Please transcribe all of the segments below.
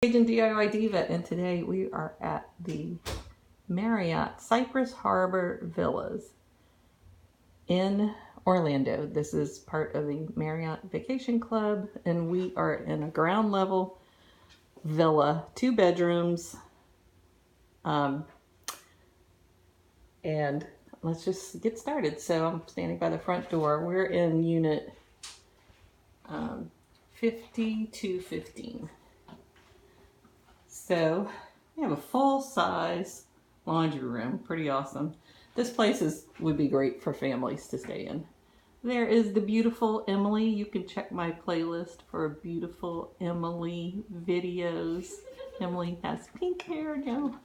Cajun DIY Diva, and today we are at the Marriott Cypress Harbor Villas in Orlando. This is part of the Marriott Vacation Club, and we are in a ground level villa, 2 bedrooms. And let's just get started. So I'm standing by the front door. We're in unit 5215. So we have a full-size laundry room, pretty awesome. This place would be great for families to stay in. There is the beautiful Emily. You can check my playlist for beautiful Emily videos. Emily has pink hair now.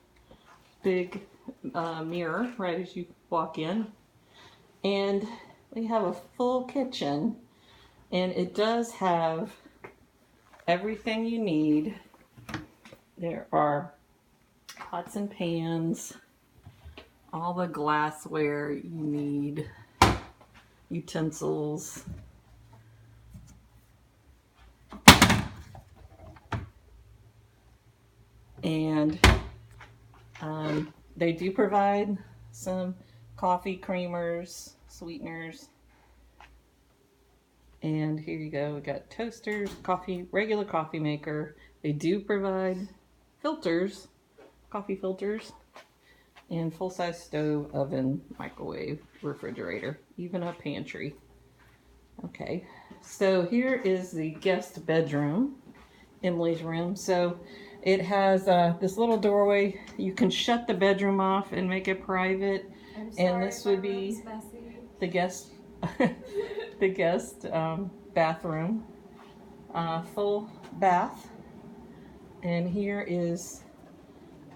Big mirror right as you walk in. And we have a full kitchen, and it does have everything you need. There are pots and pans, all the glassware you need, utensils. And they do provide some coffee creamers, sweeteners. And here you go, we got toasters, coffee, regular coffee maker. They do provide filters, coffee filters, and full-size stove, oven, microwave, refrigerator, even a pantry. Okay, so here is the guest bedroom, Emily's room. So it has this little doorway. You can shut the bedroom off and make it private. And this would be the guest the guest bathroom, full bath. And here is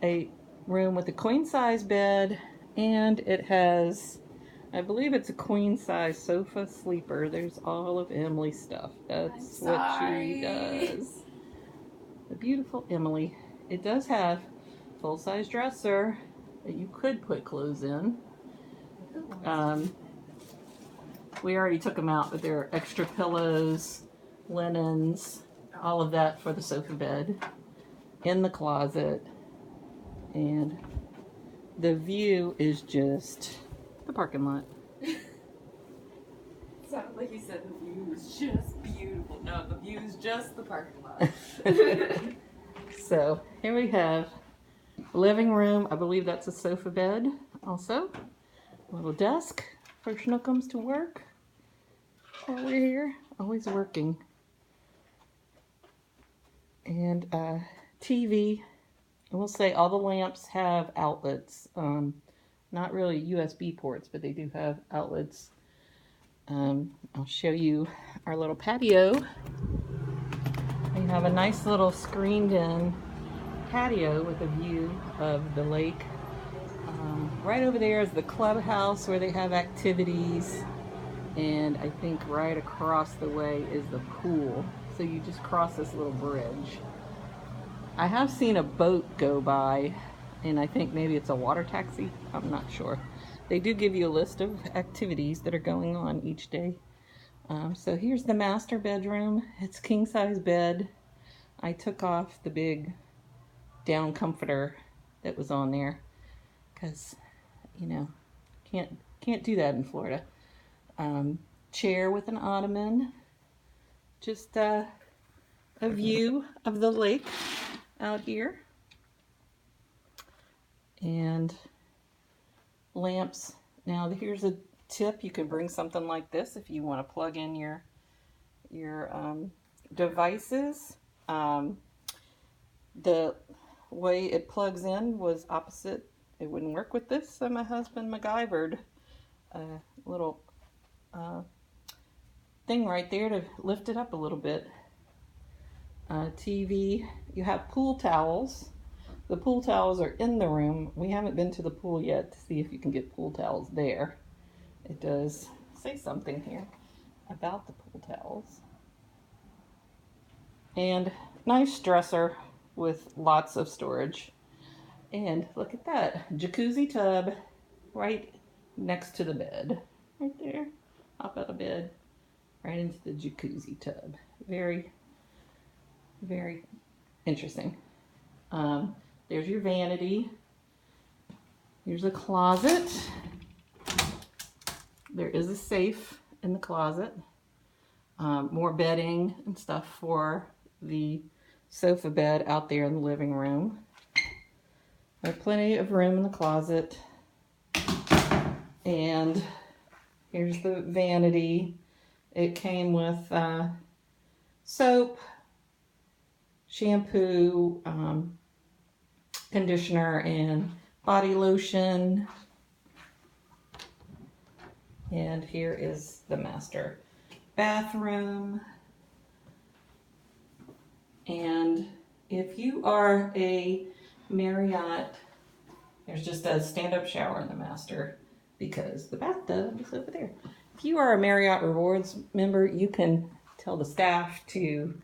a room with a queen size bed, and it has, I believe it's a queen size sofa sleeper. There's all of Emily's stuff. That's what she does. The beautiful Emily. It does have full size dresser that you could put clothes in. We already took them out, but there are extra pillows, linens, all of that for the sofa bed. In the closet, and the view is just the parking lot. Sounded like you said the view was just beautiful. No, the view is just the parking lot. So here we have living room. I believe that's a sofa bed also. A little desk for Schnookums to work while we're here. Always working. And TV. I will say all the lamps have outlets. Not really USB ports, but they do have outlets. I'll show you our little patio. We have a nice little screened-in patio with a view of the lake. Right over there is the clubhouse where they have activities. And I think right across the way is the pool. So you just cross this little bridge. I have seen a boat go by, and I think maybe it's a water taxi. I'm not sure. They do give you a list of activities that are going on each day. So here's the master bedroom. It's king size bed. I took off the big down comforter that was on there because, you know, can't do that in Florida. Chair with an ottoman. Just a view of the lake out here, and lamps. Now here's a tip: you can bring something like this if you want to plug in your devices. The way it plugs in was opposite. It wouldn't work with this, so my husband MacGyvered a little thing right there to lift it up a little bit. TV. You have pool towels. The pool towels are in the room. We haven't been to the pool yet to see if you can get pool towels there. It does say something here about the pool towels. And nice dresser with lots of storage. And look at that, jacuzzi tub right next to the bed. Right there. Hop out of bed, right into the jacuzzi tub. Very, very interesting. There's your vanity. Here's a closet. There is a safe in the closet. More bedding and stuff for the sofa bed out there in the living room. There's plenty of room in the closet. And here's the vanity. It came with soap, shampoo, conditioner, and body lotion. And here is the master bathroom. And if you are a Marriott, there's just a stand-up shower in the master because the bathtub is over there. If you are a Marriott Rewards member, you can tell the staff to